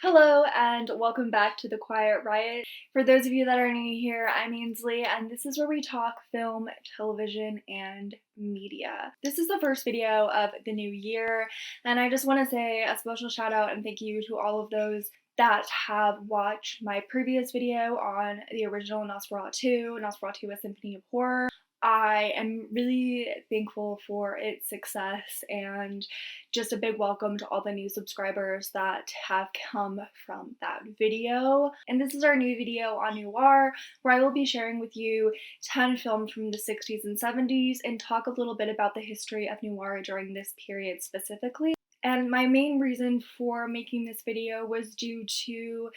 Hello and welcome back to the Quiet Riot. For those of you that are new here, I'm Ainsley and this is where we talk film, television, and media. This is the first video of the new year and I just want to say a special shout out and thank you to all of those that have watched my previous video on the original Nosferatu, A Symphony of Horror. I am really thankful for its success and just a big welcome to all the new subscribers that have come from that video. And this is our new video on Noir, where I will be sharing with you 10 films from the 60s and 70s and talk a little bit about the history of Noir during this period specifically. And my main reason for making this video was due to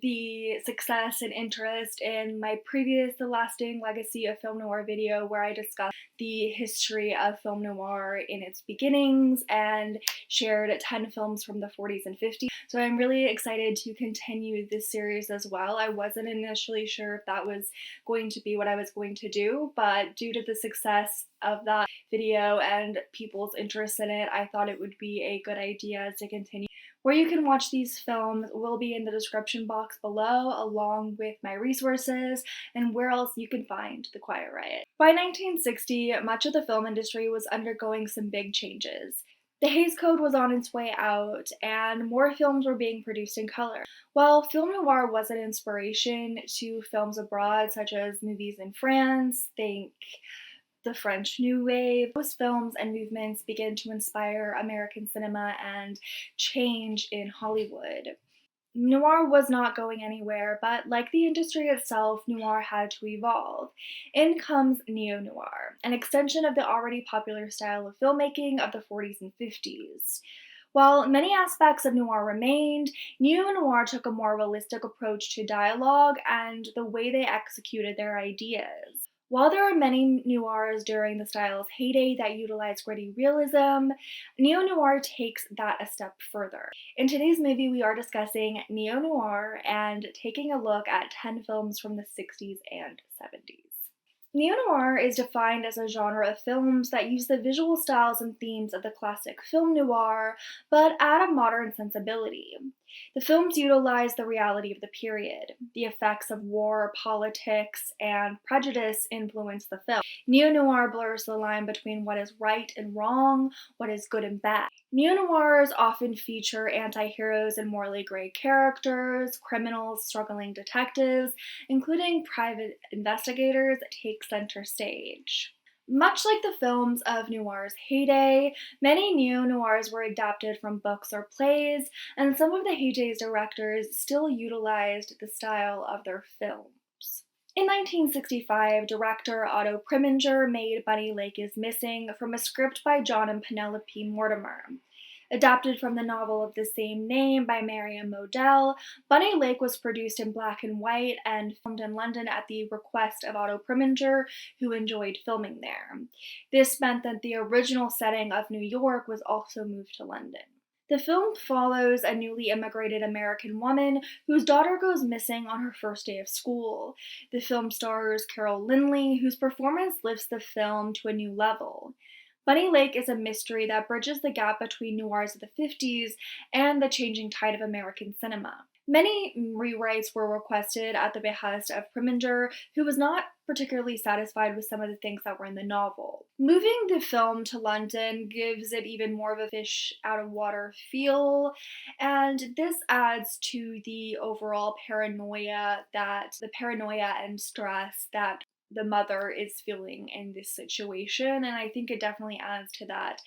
the success and interest in my previous The Lasting Legacy of Film Noir video, where I discussed the history of film noir in its beginnings and shared 10 films from the 40s and 50s. So I'm really excited to continue this series as well. I wasn't initially sure if that was going to be what I was going to do, but due to the success of that video and people's interest in it, I thought it would be a good idea to continue. Where you can watch these films will be in the description box below, along with my resources and where else you can find The Quiet Riot. By 1960, much of the film industry was undergoing some big changes. The Hays Code was on its way out, and more films were being produced in color. While film noir was an inspiration to films abroad, such as movies in France, think the French New Wave, those films and movements began to inspire American cinema and change in Hollywood. Noir was not going anywhere, but like the industry itself, noir had to evolve. In comes neo-noir, an extension of the already popular style of filmmaking of the 40s and 50s. While many aspects of noir remained, neo-noir took a more realistic approach to dialogue and the way they executed their ideas. While there are many noirs during the style's heyday that utilize gritty realism, neo-noir takes that a step further. In today's movie, we are discussing neo-noir and taking a look at 10 films from the 60s and 70s. Neo-noir is defined as a genre of films that use the visual styles and themes of the classic film noir, but add a modern sensibility. The films utilize the reality of the period. The effects of war, politics, and prejudice influence the film. Neo-noir blurs the line between what is right and wrong, what is good and bad. Neo-noirs often feature anti-heroes and morally gray characters, criminals, struggling detectives, including private investigators, take center stage. Much like the films of noir's heyday, many neo-noirs were adapted from books or plays, and some of the heyday's directors still utilized the style of their films. In 1965, director Otto Preminger made Bunny Lake is Missing from a script by John and Penelope Mortimer. Adapted from the novel of the same name by Marion Modell, Bunny Lake was produced in black and white and filmed in London at the request of Otto Preminger, who enjoyed filming there. This meant that the original setting of New York was also moved to London. The film follows a newly immigrated American woman whose daughter goes missing on her first day of school. The film stars Carol Lindley, whose performance lifts the film to a new level. Bunny Lake is a mystery that bridges the gap between noirs of the 50s and the changing tide of American cinema. Many rewrites were requested at the behest of Preminger, who was not particularly satisfied with some of the things that were in the novel. Moving the film to London gives it even more of a fish out of water feel, and this adds to the overall paranoia and stress that the mother is feeling in this situation, and I think it definitely adds to that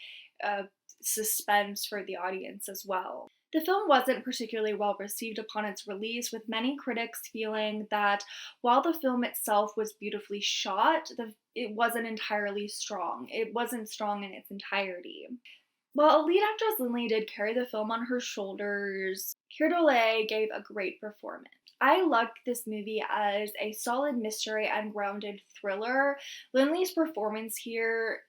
suspense for the audience as well. The film wasn't particularly well received upon its release, with many critics feeling that while the film itself was beautifully shot, it wasn't entirely strong. It wasn't strong in its entirety. While lead actress Lindley did carry the film on her shoulders, Keir Dullea gave a great performance. I loved this movie as a solid mystery and grounded thriller. Lindley's performance here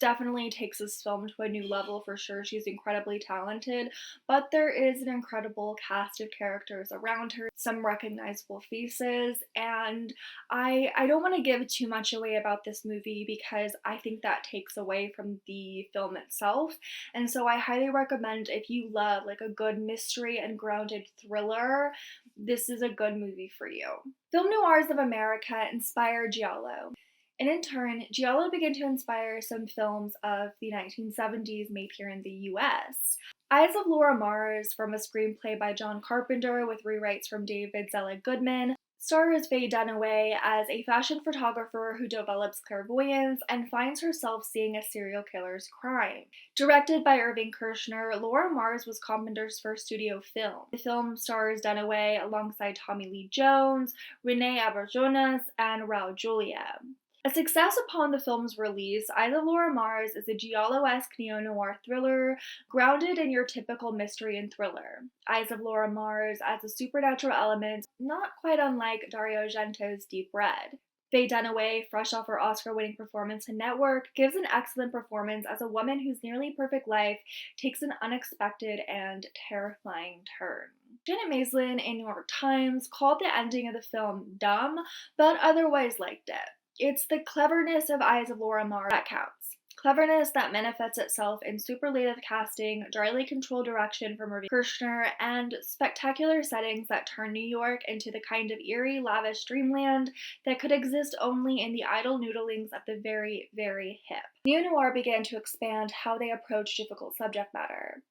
definitely takes this film to a new level for sure. She's incredibly talented, but there is an incredible cast of characters around her, some recognizable faces, and I don't want to give too much away about this movie because I think that takes away from the film itself. And so I highly recommend, if you love like a good mystery and grounded thriller, this is a good movie for you. Film noirs of America inspired giallo. And in turn, giallo began to inspire some films of the 1970s made here in the US. Eyes of Laura Mars, from a screenplay by John Carpenter with rewrites from David Zelig Goodman, stars Faye Dunaway as a fashion photographer who develops clairvoyance and finds herself seeing a serial killer's crime. Directed by Irving Kershner, Laura Mars was Carpenter's first studio film. The film stars Dunaway alongside Tommy Lee Jones, Renee Auberjonois, and Raul Julia. A success upon the film's release, Eyes of Laura Mars is a giallo-esque neo-noir thriller grounded in your typical mystery and thriller. Eyes of Laura Mars adds a supernatural element not quite unlike Dario Argento's Deep Red. Faye Dunaway, fresh off her Oscar-winning performance in Network, gives an excellent performance as a woman whose nearly perfect life takes an unexpected and terrifying turn. Janet Maslin in New York Times called the ending of the film dumb, but otherwise liked it. It's the cleverness of Eyes of Laura Mars that counts. Cleverness that manifests itself in superlative casting, dryly controlled direction from Irving Kershner, and spectacular settings that turn New York into the kind of eerie, lavish dreamland that could exist only in the idle noodlings of the very, very hip. Neo-Noir began to expand how they approach difficult subject matter.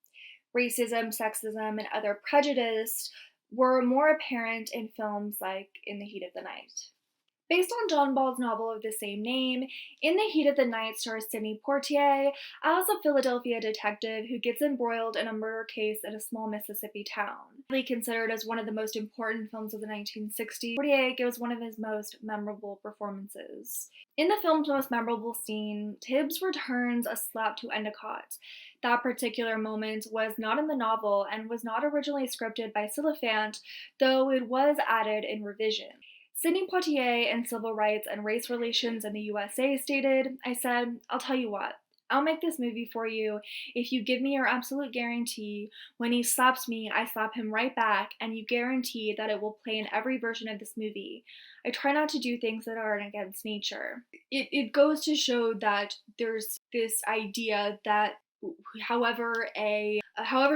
Racism, sexism, and other prejudice were more apparent in films like In the Heat of the Night. Based on John Ball's novel of the same name, In the Heat of the Night stars Sidney Poitier as a Philadelphia detective who gets embroiled in a murder case in a small Mississippi town. Considered as one of the most important films of the 1960s, Poitier gives one of his most memorable performances. In the film's most memorable scene, Tibbs returns a slap to Endicott. That particular moment was not in the novel and was not originally scripted by Silliphant, though it was added in revision. Sidney Poitier in Civil Rights and Race Relations in the USA stated, "I said, I'll tell you what, I'll make this movie for you if you give me your absolute guarantee when he slaps me, I slap him right back, and you guarantee that it will play in every version of this movie. I try not to do things that aren't against nature." It goes to show that there's this idea that however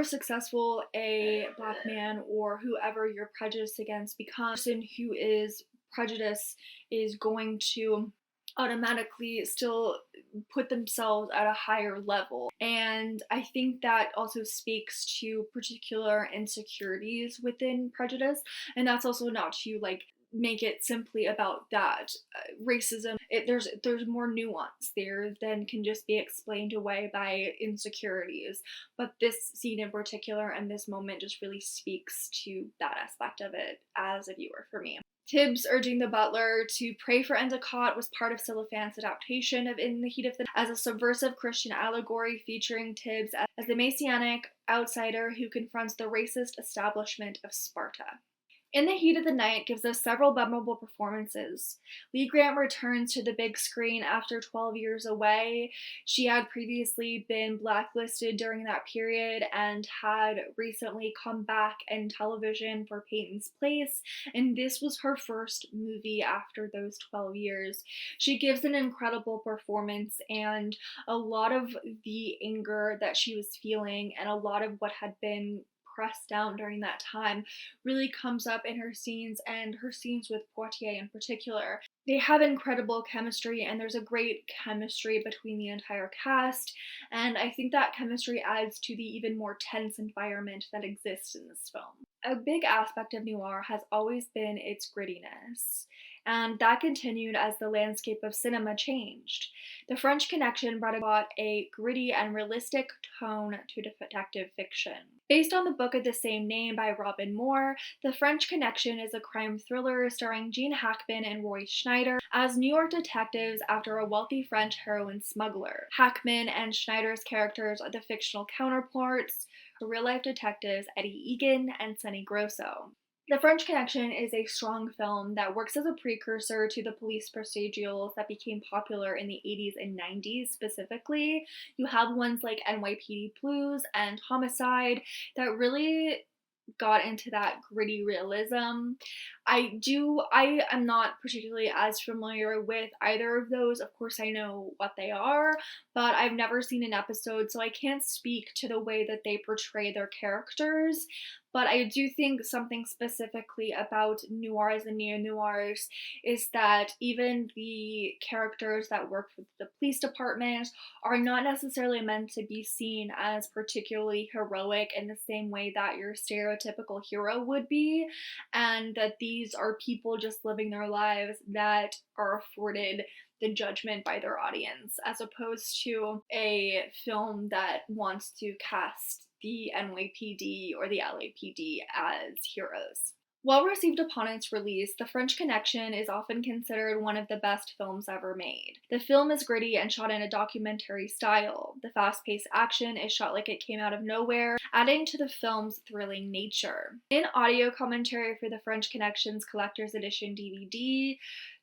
successful a black man or whoever you're prejudiced against becomes, a person who is prejudiced is going to automatically still put themselves at a higher level. And I think that also speaks to particular insecurities within prejudice, and that's also not to make it simply about that. Racism, there's more nuance there than can just be explained away by insecurities. But this scene in particular and this moment just really speaks to that aspect of it as a viewer for me. Tibbs urging the butler to pray for Endicott was part of Silliphant's adaptation of In the Heat of the Night as a subversive Christian allegory featuring Tibbs as the messianic outsider who confronts the racist establishment of Sparta. In the Heat of the Night gives us several memorable performances. Lee Grant returns to the big screen after 12 years away. She had previously been blacklisted during that period and had recently come back in television for Peyton's Place, and this was her first movie after those 12 years. She gives an incredible performance, and a lot of the anger that she was feeling and a lot of what had been pressed down during that time really comes up in her scenes, and her scenes with Poitier in particular. They have incredible chemistry, and there's a great chemistry between the entire cast, and I think that chemistry adds to the even more tense environment that exists in this film. A big aspect of noir has always been its grittiness, and that continued as the landscape of cinema changed. The French Connection brought about a gritty and realistic tone to detective fiction. Based on the book of the same name by Robin Moore, The French Connection is a crime thriller starring Gene Hackman and Roy Schneider as New York detectives after a wealthy French heroin smuggler. Hackman and Schneider's characters are the fictional counterparts to real-life detectives Eddie Egan and Sonny Grosso. The French Connection is a strong film that works as a precursor to the police procedurals that became popular in the 80s and 90s specifically. You have ones like NYPD Blues and Homicide that really got into that gritty realism. I am not particularly as familiar with either of those. Of course, I know what they are, but I've never seen an episode, so I can't speak to the way that they portray their characters. But I do think something specifically about noirs and neo-noirs is that even the characters that work for the police department are not necessarily meant to be seen as particularly heroic in the same way that your stereotypical hero would be, and that these are people just living their lives that are afforded the judgment by their audience, as opposed to a film that wants to cast the NYPD or the LAPD as heroes. Well received upon its release, The French Connection is often considered one of the best films ever made. The film is gritty and shot in a documentary style. The fast-paced action is shot like it came out of nowhere, adding to the film's thrilling nature. In audio commentary for The French Connection's Collector's Edition DVD,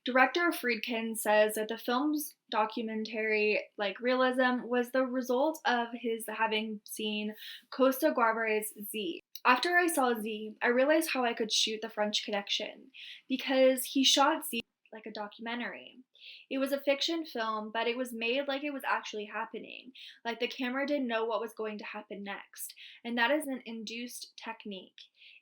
director Friedkin says that the film's documentary-like realism was the result of his having seen Costa Guavere's Z. After I saw Z, I realized how I could shoot The French Connection, because he shot Z like a documentary. It was a fiction film, but it was made like it was actually happening, like the camera didn't know what was going to happen next, and that is an induced technique.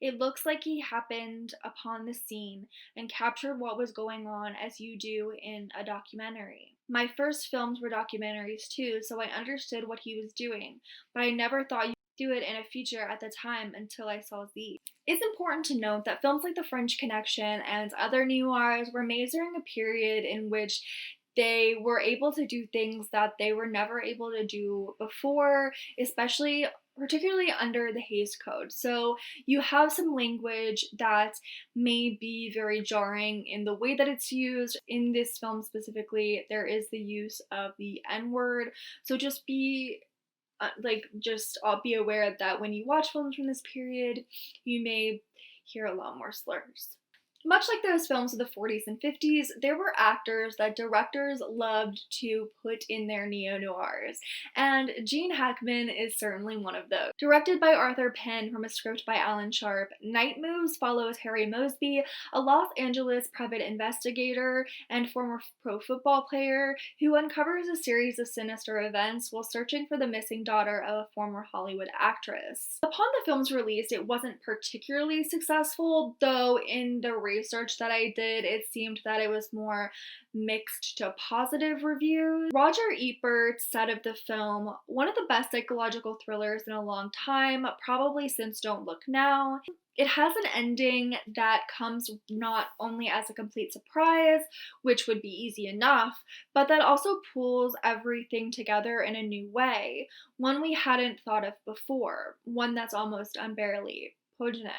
It looks like he happened upon the scene and captured what was going on as you do in a documentary. My first films were documentaries too, so I understood what he was doing, but I never thought you could do it in a feature at the time until I saw Z. It's important to note that films like The French Connection and other noirs were made during a period in which they were able to do things that they were never able to do before, especially particularly under the Hays Code. So you have some language that may be very jarring in the way that it's used. In this film specifically, there is the use of the N-word. So just be be aware that when you watch films from this period, you may hear a lot more slurs. Much like those films of the 40s and 50s, there were actors that directors loved to put in their neo-noirs, and Gene Hackman is certainly one of those. Directed by Arthur Penn from a script by Alan Sharp, Night Moves follows Harry Mosby, a Los Angeles private investigator and former pro football player who uncovers a series of sinister events while searching for the missing daughter of a former Hollywood actress. Upon the film's release, it wasn't particularly successful, though in the research that I did, it seemed that it was more mixed to positive reviews. Roger Ebert said of the film, "One of the best psychological thrillers in a long time, probably since Don't Look Now. It has an ending that comes not only as a complete surprise, which would be easy enough, but that also pulls everything together in a new way, one we hadn't thought of before, one that's almost unbearably poignant."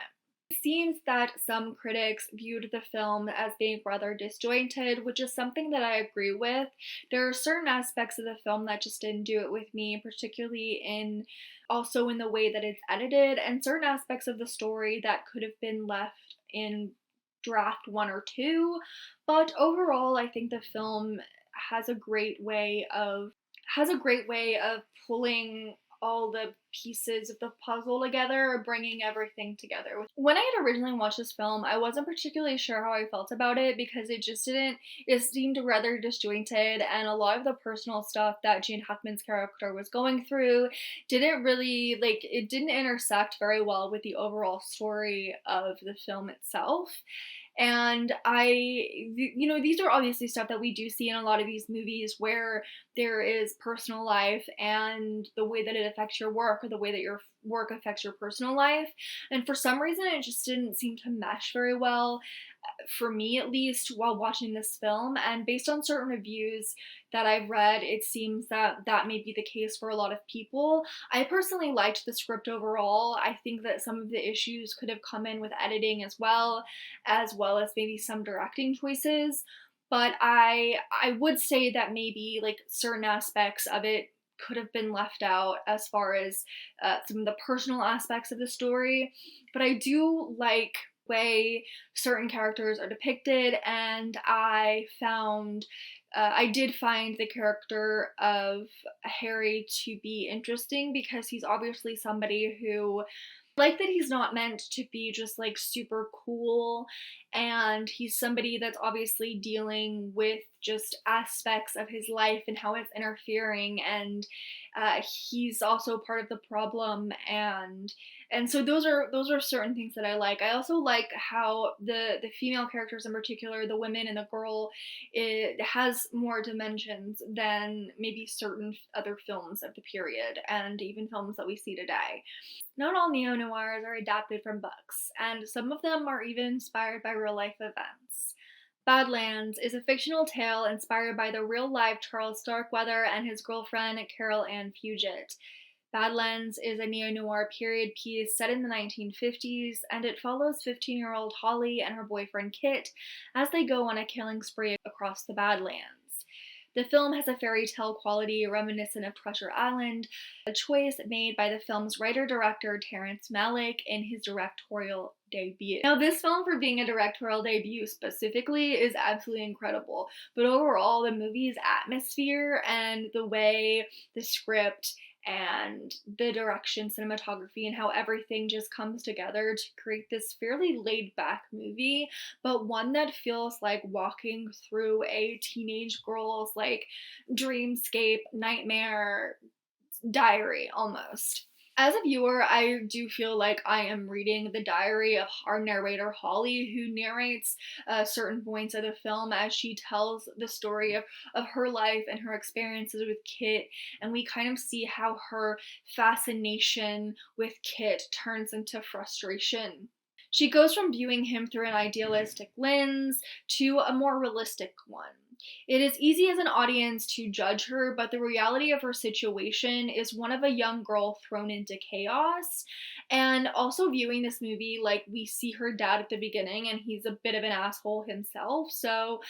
It seems that some critics viewed the film as being rather disjointed, which is something that I agree with. There are certain aspects of the film that just didn't do it with me, particularly also in the way that it's edited, and certain aspects of the story that could have been left in draft 1 or 2. But overall, I think the film has a great way of pulling all the pieces of the puzzle together, or bringing everything together. When I had originally watched this film, I wasn't particularly sure how I felt about it, because it seemed rather disjointed, and a lot of the personal stuff that Gene Hackman's character was going through it didn't intersect very well with the overall story of the film itself. And these are obviously stuff that we do see in a lot of these movies, where there is personal life and the way that it affects your work, or the way that your work affects your personal life. And for some reason, it just didn't seem to mesh very well, for me at least, while watching this film. And based on certain reviews that I've read, it seems that that may be the case for a lot of people. I personally liked the script overall. I think that some of the issues could have come in with editing as well as maybe some directing choices. But I would say that maybe certain aspects of it could have been left out, as far as some of the personal aspects of the story. But I do like way certain characters are depicted, and I did find the character of Harry to be interesting because he's obviously somebody who, like, that he's not meant to be just like super cool, and he's somebody that's obviously dealing with just aspects of his life and how it's interfering, and he's also part of the problem, and so those are certain things that I like. I also like how the female characters in particular, the women and the girl, it has more dimensions than maybe certain other films of the period and even films that we see today. Not all neo-noirs are adapted from books, and some of them are even inspired by real-life events. Badlands is a fictional tale inspired by the real-life Charles Starkweather and his girlfriend Carol Ann Fugit. Badlands is a neo-noir period piece set in the 1950s, and it follows 15-year-old Holly and her boyfriend Kit as they go on a killing spree across the Badlands. The film has a fairy tale quality reminiscent of Treasure Island, a choice made by the film's writer-director Terrence Malick in his directorial debut. Now, this film, for being a directorial debut specifically, is absolutely incredible, but overall the movie's atmosphere and the way the script and the direction, cinematography, and how everything just comes together to create this fairly laid-back movie, but one that feels like walking through a teenage girl's like dreamscape, nightmare diary almost. As a viewer, I do feel like I am reading the diary of our narrator Holly, who narrates certain points of the film as she tells the story of her life and her experiences with Kit, and we kind of see how her fascination with Kit turns into frustration. She goes from viewing him through an idealistic lens to a more realistic one. It is easy as an audience to judge her, but the reality of her situation is one of a young girl thrown into chaos. And also viewing this movie, like, we see her dad at the beginning, and he's a bit of an asshole himself, so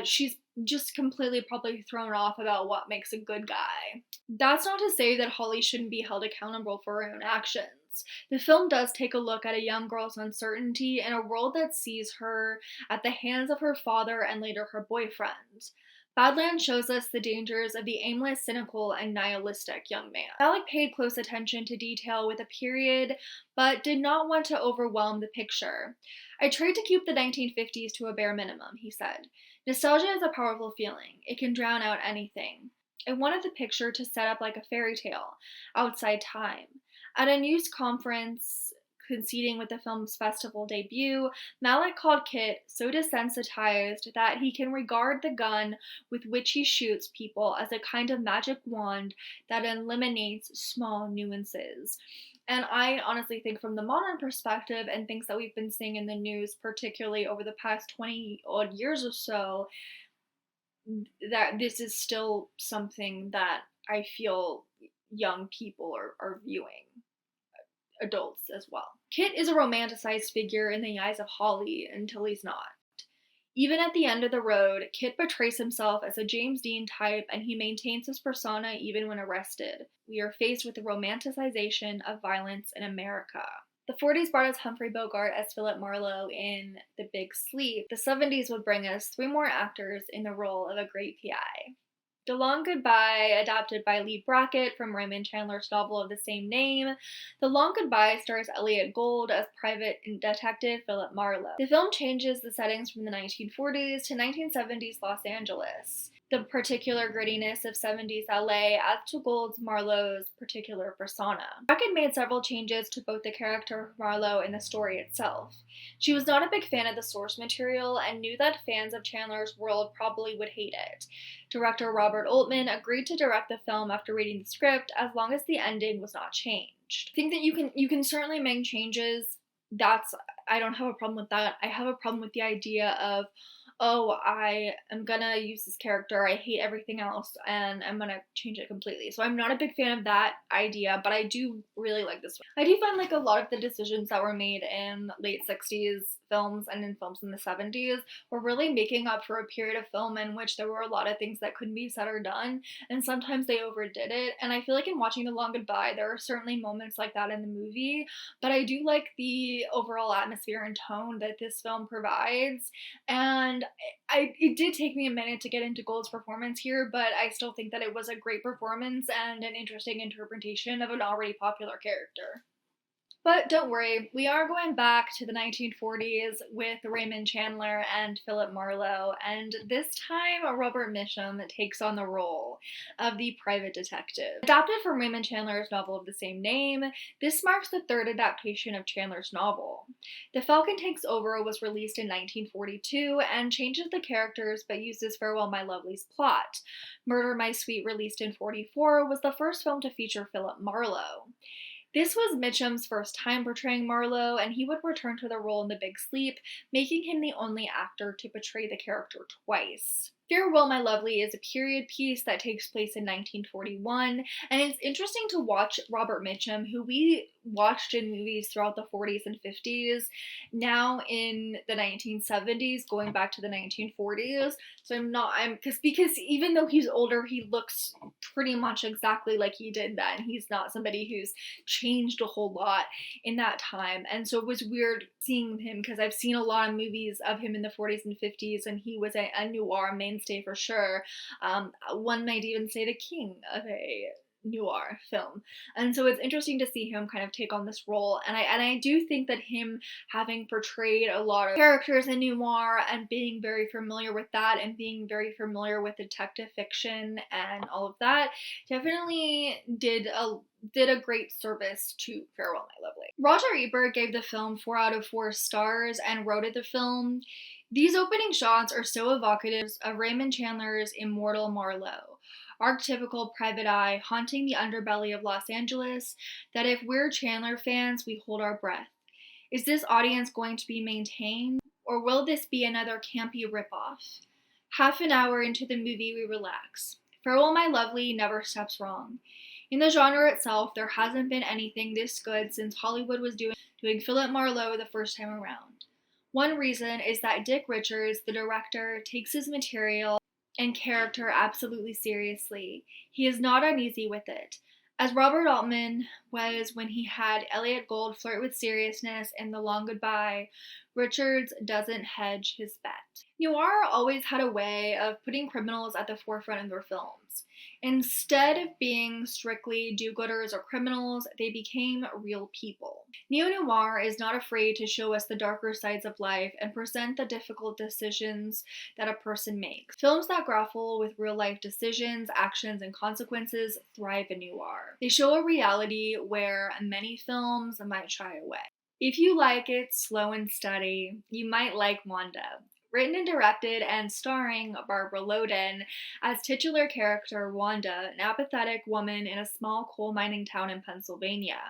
she's just completely probably thrown off about what makes a good guy. That's not to say that Holly shouldn't be held accountable for her own actions. The film does take a look at a young girl's uncertainty in a world that sees her at the hands of her father and later her boyfriend. Badlands shows us the dangers of the aimless, cynical, and nihilistic young man. Malick paid close attention to detail with a period, but did not want to overwhelm the picture. "I tried to keep the 1950s to a bare minimum," he said. "Nostalgia is a powerful feeling. It can drown out anything. I wanted the picture to set up like a fairy tale, outside time." At a news conference coinciding with the film's festival debut, Malick called Kit so desensitized that he can regard the gun with which he shoots people as a kind of magic wand that eliminates small nuances. And I honestly think, from the modern perspective and things that we've been seeing in the news, particularly over the past 20 odd years or so, that this is still something that I feel young people are viewing, adults as well. Kit is a romanticized figure in the eyes of Holly until he's not. Even at the end of the road, Kit betrays himself as a James Dean type, and he maintains his persona even when arrested. We are faced with the romanticization of violence in America. The 40s brought us Humphrey Bogart as Philip Marlowe in The Big Sleep. The 70s would bring us three more actors in the role of a great PI. The Long Goodbye, adapted by Lee Brackett from Raymond Chandler's novel of the same name. The Long Goodbye stars Elliot Gould as private detective Philip Marlowe. The film changes the settings from the 1940s to 1970s Los Angeles. The particular grittiness of 70s LA adds to Gould's Marlowe's particular persona. Brackett made several changes to both the character of Marlowe and the story itself. She was not a big fan of the source material and knew that fans of Chandler's world probably would hate it. Director Robert Altman agreed to direct the film after reading the script, as long as the ending was not changed. I think that you can certainly make changes. I don't have a problem with that. I have a problem with the idea of oh, I am gonna use this character, I hate everything else, and I'm gonna change it completely. So I'm not a big fan of that idea, but I do really like this one. I do find like a lot of the decisions that were made in late 60s films and in films in the 70s were really making up for a period of film in which there were a lot of things that couldn't be said or done, and sometimes they overdid it. And I feel like in watching The Long Goodbye, there are certainly moments like that in the movie, but I do like the overall atmosphere and tone that this film provides. And it did take me a minute to get into Gold's performance here, but I still think that it was a great performance and an interesting interpretation of an already popular character. But don't worry, we are going back to the 1940s with Raymond Chandler and Philip Marlowe, and this time Robert Mitchum takes on the role of the private detective. Adapted from Raymond Chandler's novel of the same name, this marks the third adaptation of Chandler's novel. The Falcon Takes Over was released in 1942 and changes the characters but uses Farewell My Lovely's plot. Murder My Sweet, released in 1944, was the first film to feature Philip Marlowe. This was Mitchum's first time portraying Marlowe, and he would return to the role in The Big Sleep, making him the only actor to portray the character twice. Farewell My Lovely is a period piece that takes place in 1941, and it's interesting to watch Robert Mitchum, who we watched in movies throughout the 40s and 50s, now in the 1970s, going back to the 1940s. So because even though he's older, he looks pretty much exactly like he did then. He's not somebody who's changed a whole lot in that time. And so it was weird seeing him because I've seen a lot of movies of him in the 40s and 50s, and he was a noir mainstay for sure. One might even say the king of a noir film. And so it's interesting to see him kind of take on this role, and I do think that him having portrayed a lot of characters in noir and being very familiar with that and being very familiar with detective fiction and all of that definitely did a great service to Farewell My Lovely. Roger Ebert gave the film 4 out of 4 stars and rated the film, "These opening shots are so evocative of Raymond Chandler's immortal Marlowe, archetypical private eye haunting the underbelly of Los Angeles, that if we're Chandler fans, we hold our breath. Is this audience going to be maintained, or will this be another campy ripoff? Half an hour into the movie, we relax. Farewell My Lovely never steps wrong. In the genre itself, there hasn't been anything this good since Hollywood was doing Philip Marlowe the first time around. One reason is that Dick Richards, the director, takes his material and character absolutely seriously. He is not uneasy with it. As Robert Altman was when he had Elliot Gould flirt with seriousness in The Long Goodbye, Richards doesn't hedge his bet. Noir always had a way of putting criminals at the forefront of their films. Instead of being strictly do-gooders or criminals, they became real people. Neo-Noir is not afraid to show us the darker sides of life and present the difficult decisions that a person makes. Films that grapple with real-life decisions, actions, and consequences thrive in noir. They show a reality where many films might shy away. If you like it slow and steady, you might like Wanda. Written and directed and starring Barbara Loden as titular character Wanda, an apathetic woman in a small coal mining town in Pennsylvania.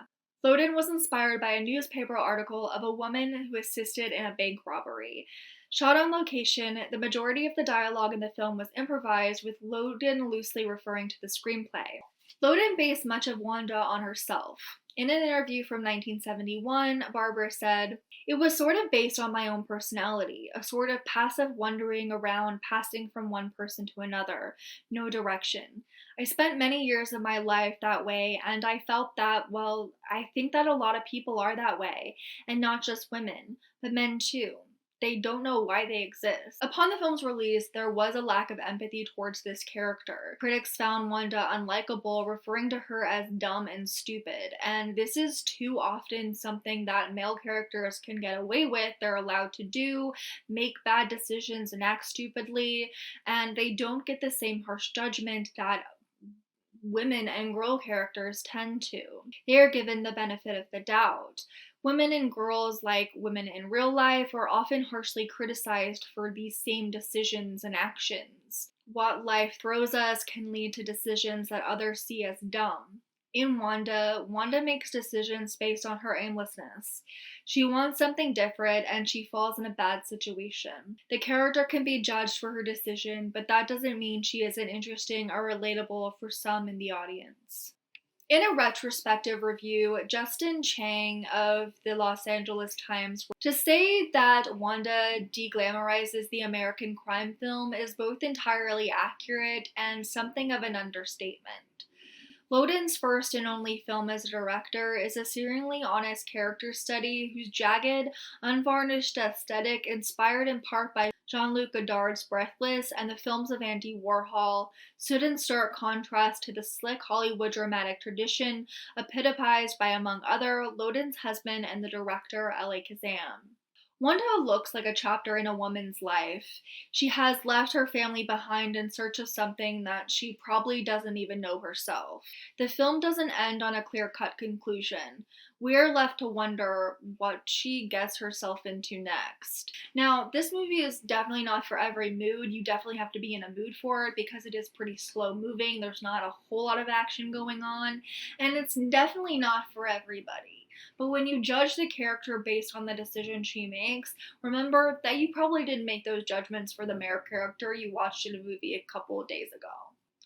Loden was inspired by a newspaper article of a woman who assisted in a bank robbery. Shot on location, the majority of the dialogue in the film was improvised, with Loden loosely referring to the screenplay. Loden based much of Wanda on herself. In an interview from 1971, Barbara said, "It was sort of based on my own personality, a sort of passive wandering around, passing from one person to another, no direction. I spent many years of my life that way, and I felt that, well, I think that a lot of people are that way, and not just women, but men too. They don't know why they exist." Upon the film's release, there was a lack of empathy towards this character. Critics found Wanda unlikable, referring to her as dumb and stupid, and this is too often something that male characters can get away with. They're allowed to do, make bad decisions and act stupidly, and they don't get the same harsh judgment that women and girl characters tend to. They are given the benefit of the doubt. Women and girls, like women in real life, are often harshly criticized for these same decisions and actions. What life throws us can lead to decisions that others see as dumb. In Wanda, Wanda makes decisions based on her aimlessness. She wants something different and she falls in a bad situation. The character can be judged for her decision, but that doesn't mean she isn't interesting or relatable for some in the audience. In a retrospective review, Justin Chang of the Los Angeles Times, to say that Wanda deglamorizes the American crime film is both entirely accurate and something of an understatement. Loden's first and only film as a director is a searingly honest character study whose jagged, unvarnished aesthetic, inspired in part by Jean-Luc Godard's Breathless and the films of Andy Warhol, stood in stark contrast to the slick Hollywood dramatic tradition epitomized by, among other, Loden's husband and the director Elie Kazan. Wanda looks like a chapter in a woman's life. She has left her family behind in search of something that she probably doesn't even know herself. The film doesn't end on a clear-cut conclusion. We're left to wonder what she gets herself into next. Now, this movie is definitely not for every mood. You definitely have to be in a mood for it because it is pretty slow moving. There's not a whole lot of action going on, and it's definitely not for everybody. But when you judge the character based on the decision she makes, remember that you probably didn't make those judgments for the mere character you watched in a movie a couple of days ago.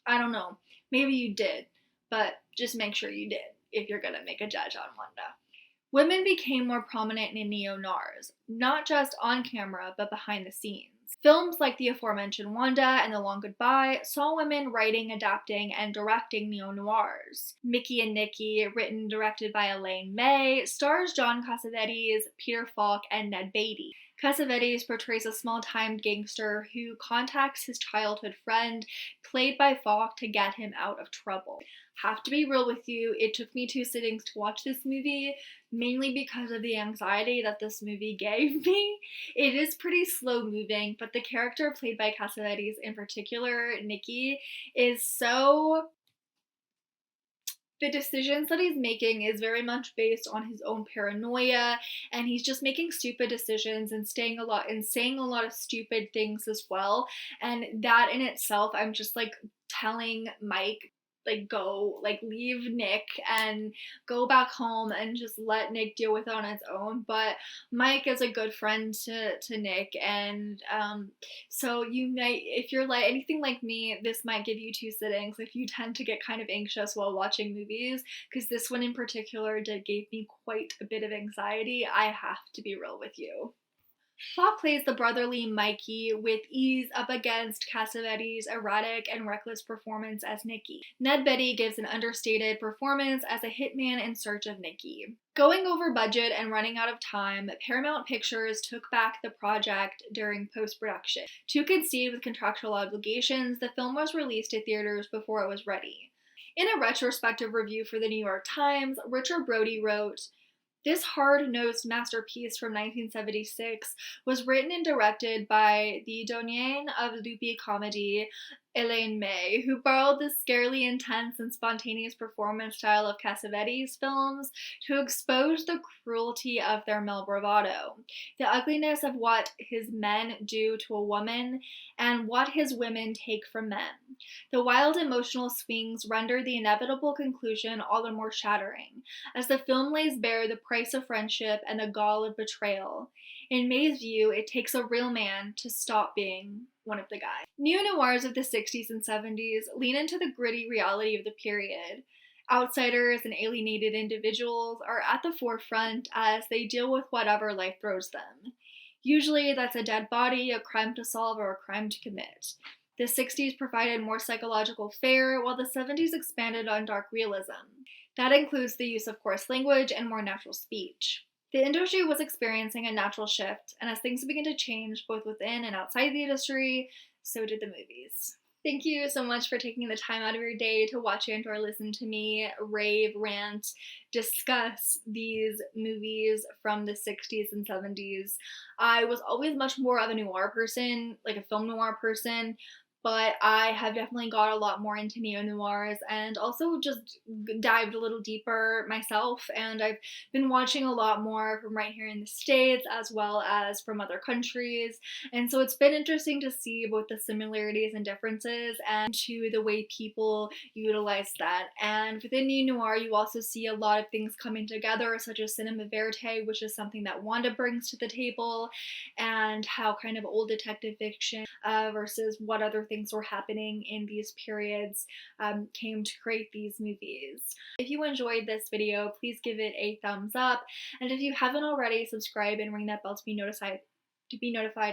I don't know. Maybe you did, but just make sure you did if you're gonna make a judge on Wanda. Women became more prominent in Neo-Noirs, not just on camera, but behind the scenes. Films like the aforementioned Wanda and The Long Goodbye saw women writing, adapting, and directing neo-noirs. Mickey and Nicky, written and directed by Elaine May, stars John Cassavetes, Peter Falk, and Ned Beatty. Cassavetes portrays a small-time gangster who contacts his childhood friend, played by Falk, to get him out of trouble. Have to be real with you, it took me 2 sittings to watch this movie, mainly because of the anxiety that this movie gave me. It is pretty slow moving, but the character played by Cassavetes, in particular, Nicky, is so... The decisions that he's making is very much based on his own paranoia, and he's just making stupid decisions and saying a lot of stupid things as well. And that in itself, I'm just like telling Mike, leave Nick and go back home and just let Nick deal with it on his own. But Mike is a good friend to Nick, and so you might, if you're like anything like me, this might give you 2 sittings if you tend to get kind of anxious while watching movies, because this one in particular gave me quite a bit of anxiety. I have to be real with you. Falk plays the brotherly Mikey with ease up against Cassavetes' erratic and reckless performance as Nicky. Ned Beatty gives an understated performance as a hitman in search of Nicky. Going over budget and running out of time, Paramount Pictures took back the project during post-production. To concede with contractual obligations, the film was released to theaters before it was ready. In a retrospective review for the New York Times, Richard Brody wrote, "This hard-nosed masterpiece from 1976 was written and directed by the doyenne of loopy comedy, Elaine May, who borrowed the scarily intense and spontaneous performance style of Cassavetes' films to expose the cruelty of their male bravado, the ugliness of what his men do to a woman, and what his women take from men. The wild emotional swings render the inevitable conclusion all the more shattering, as the film lays bare the price of friendship and the gall of betrayal. In May's view, it takes a real man to stop being one of the guys." Neo-Noirs of the 60s and 70s lean into the gritty reality of the period. Outsiders and alienated individuals are at the forefront as they deal with whatever life throws them. Usually that's a dead body, a crime to solve, or a crime to commit. The 60s provided more psychological fare, while the 70s expanded on dark realism. That includes the use of coarse language and more natural speech. The industry was experiencing a natural shift, and as things began to change both within and outside the industry, so did the movies. Thank you so much for taking the time out of your day to watch and or listen to me rave, rant, discuss these movies from the 60s and 70s. I was always much more of a noir person, like a film noir person, but I have definitely got a lot more into neo-noirs and also just dived a little deeper myself, and I've been watching a lot more from right here in the States as well as from other countries, and so it's been interesting to see both the similarities and differences and to the way people utilize that. And within neo-noir you also see a lot of things coming together, such as cinema verite, which is something that Wanda brings to the table, and how kind of old detective fiction versus what other things were happening in these periods came to create these movies. If you enjoyed this video, please give it a thumbs up, and if you haven't already, subscribe and ring that bell to be notified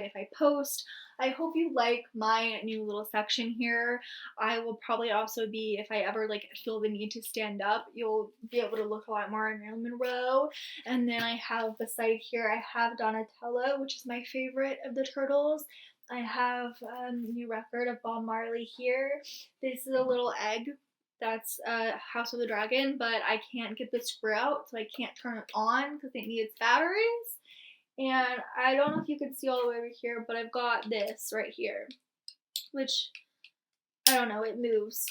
if I post. I hope you like my new little section here. I will probably also be, if I ever like feel the need to stand up, you'll be able to look a lot more at Marilyn Monroe. And then I have beside here, I have Donatello, which is my favorite of the turtles. I have a new record of Bob Marley here. This is a little egg. That's House of the Dragon, but I can't get the screw out, so I can't turn it on because it needs batteries. And I don't know if you can see all the way over here, but I've got this right here, which, I don't know, it moves.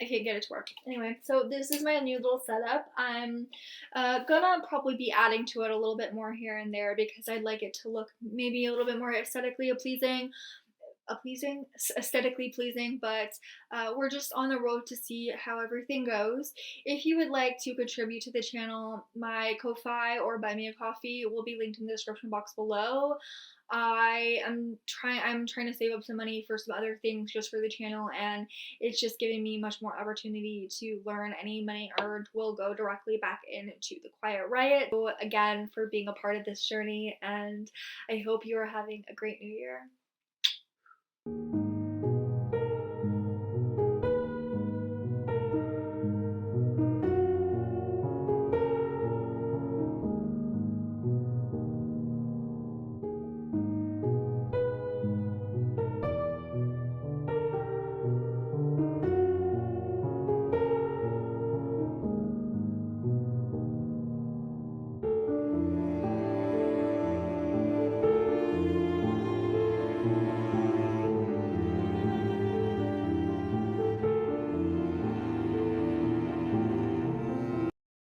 I can't get it to work. Anyway, so this is my new little setup. I'm gonna probably be adding to it a little bit more here and there because I'd like it to look maybe a little bit more aesthetically pleasing, but we're just on the road to see how everything goes. If you would like to contribute to the channel, my Ko-Fi or Buy Me a Coffee will be linked in the description box below. I'm trying to save up some money for some other things just for the channel, and it's just giving me much more opportunity to learn. Any money earned will go directly back into the Quiet Riot. So again, for being a part of this journey, and I hope you are having a great new year.